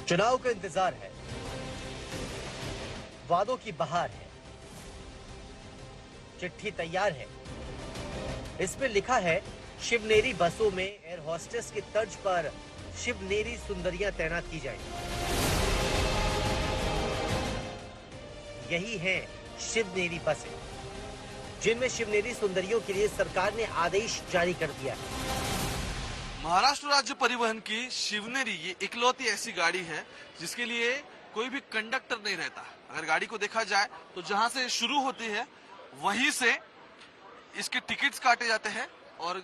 चुनाव का इंतजार है, वादों की बहार है, चिट्ठी तैयार है। इसमें लिखा है शिवनेरी बसों में एयर होस्टेस की तर्ज पर शिवनेरी सुंदरियां तैनात की जाएंगी। यही है शिवनेरी बसें, जिनमें शिवनेरी सुंदरियों के लिए सरकार ने आदेश जारी कर दिया है। महाराष्ट्र राज्य परिवहन की शिवनेरी ये इकलौती ऐसी गाड़ी है जिसके लिए कोई भी कंडक्टर नहीं रहता। अगर गाड़ी को देखा जाए तो जहां से शुरू होती है वहीं से इसके टिकट्स काटे जाते हैं और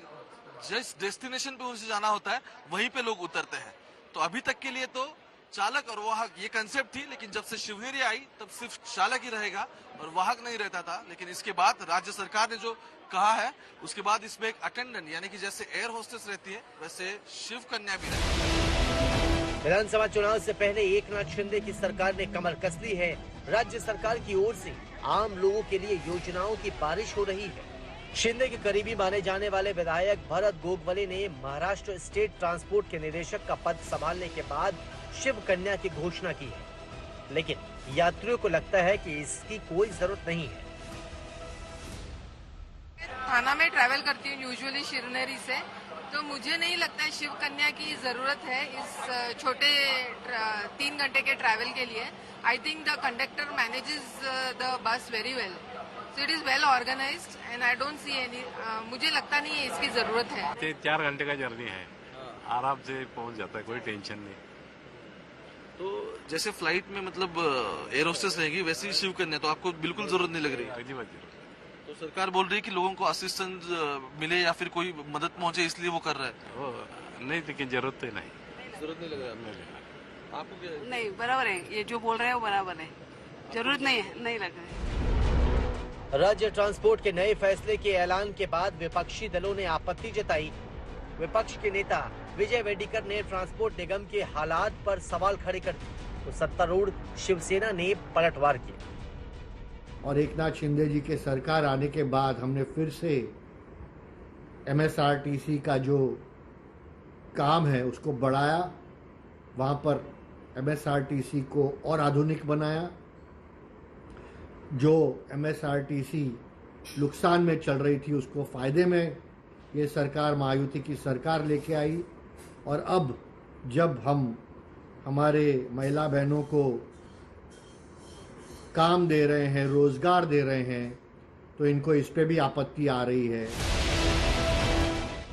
जिस डेस्टिनेशन पे उसे जाना होता है वहीं पे लोग उतरते हैं। तो अभी तक के लिए तो चालक और वाहक ये कंसेप्ट थी, लेकिन जब से शिवनेरी आई तब सिर्फ चालक ही रहेगा और वाहक नहीं रहता था। लेकिन इसके बाद राज्य सरकार ने जो कहा है उसके बाद इसमें एक अटेंडेंट यानी कि जैसे एयर होस्टेस रहती है वैसे शिव कन्या भी रहती है। विधानसभा चुनाव से पहले एकनाथ शिंदे की सरकार ने कमर कस ली है। राज्य सरकार की ओर से आम लोगों के लिए योजनाओं की बारिश हो रही है। शिंदे के करीबी माने जाने वाले विधायक भरत गोगवले ने महाराष्ट्र स्टेट ट्रांसपोर्ट के निदेशक का पद संभालने के बाद शिव कन्या की घोषणा की है, लेकिन यात्रियों को लगता है कि इसकी कोई जरूरत नहीं है। थाना में ट्रैवल करती हूँ यूजुअली शिवनेरी से, तो मुझे नहीं लगता है शिव कन्या की जरूरत है इस छोटे 3 घंटे के ट्रैवल के लिए। I think the conductor manages the bus very well, so it is well organized and I don't see any, मुझे लगता नहीं है इसकी जरूरत है। 4 घंटे का जर्नी है, आराम से पहुंच जाता है, कोई टेंशन नहीं। तो जैसे फ्लाइट में मतलब एयर होस्टेस रहेगी वैसे ही शिव कन्या, तो आपको बिल्कुल जरूरत नहीं लग रही। तो सरकार बोल रही है कि लोगों को असिस्टेंस मिले या फिर कोई मदद पहुंचे इसलिए वो कर रहा है। नहीं, लेकिन जरूरत तो नहीं, जरूरत नहीं लग रहा है आपको क्या? नहीं, बराबर है, ये जो बोल रहे हैं वो बराबर है, जरूरत नहीं है, नहीं लग रहा है। राज्य ट्रांसपोर्ट के नए फैसले के ऐलान के बाद विपक्षी दलों ने आपत्ति जताई। विपक्ष के नेता विजय वेडिकर ने ट्रांसपोर्ट निगम के हालात पर सवाल खड़े कर दिए, तो सत्तारूढ़ शिवसेना ने पलटवार किया। और एकनाथ शिंदे जी के सरकार आने के बाद हमने फिर से MSRTC का जो काम है उसको बढ़ाया, वहाँ पर MSRTC को और आधुनिक बनाया। जो MSRTC नुकसान में चल रही थी उसको फायदे में ये सरकार, महायुति की सरकार लेके आई। और अब जब हम हमारे महिला बहनों को काम दे रहे हैं, रोजगार दे रहे हैं, तो इनको इस पे भी आपत्ति आ रही है।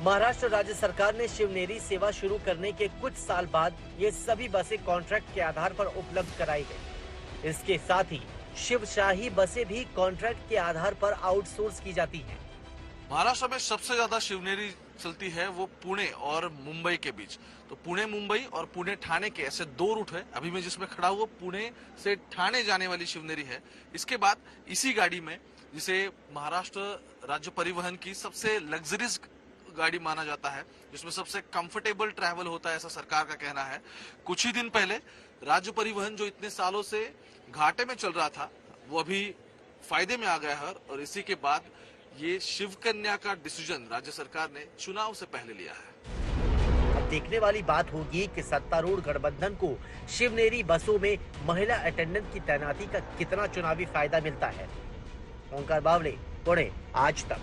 महाराष्ट्र राज्य सरकार ने शिवनेरी सेवा शुरू करने के कुछ साल बाद ये सभी बसें कॉन्ट्रैक्ट के आधार पर उपलब्ध कराई गई। इसके साथ ही शिवशाही बसें भी कॉन्ट्रैक्ट के आधार पर आउटसोर्स की जाती हैं। महाराष्ट्र में सबसे ज्यादा शिवनेरी चलती है वो पुणे और मुंबई के बीच। तो पुणे मुंबई और पुणे ठाणे के ऐसे 2 रूट है। अभी मैं जिसमें खड़ा हुआ पुणे से ठाणे जाने वाली शिवनेरी है। इसके बाद इसी गाड़ी में, जिसे महाराष्ट्र राज्य परिवहन की सबसे लग्जरियस गाड़ी माना जाता है, जिसमें सबसे कंफर्टेबल ट्रैवल होता है, ऐसा सरकार का कहना है। कुछ ही दिन पहले राज्य परिवहन जो इतने सालों से घाटे में चल रहा था वो अभी फायदे में आ गया है। और इसी के बाद ये शिव कन्या का डिसीजन राज्य सरकार ने चुनाव से पहले लिया है। अब देखने वाली बात होगी कि सत्तारूढ़ गठबंधन को शिवनेरी बसों में महिला अटेंडेंट की तैनाती का कितना चुनावी फायदा मिलता है। ओंकार बावले, पुणे, आज तक।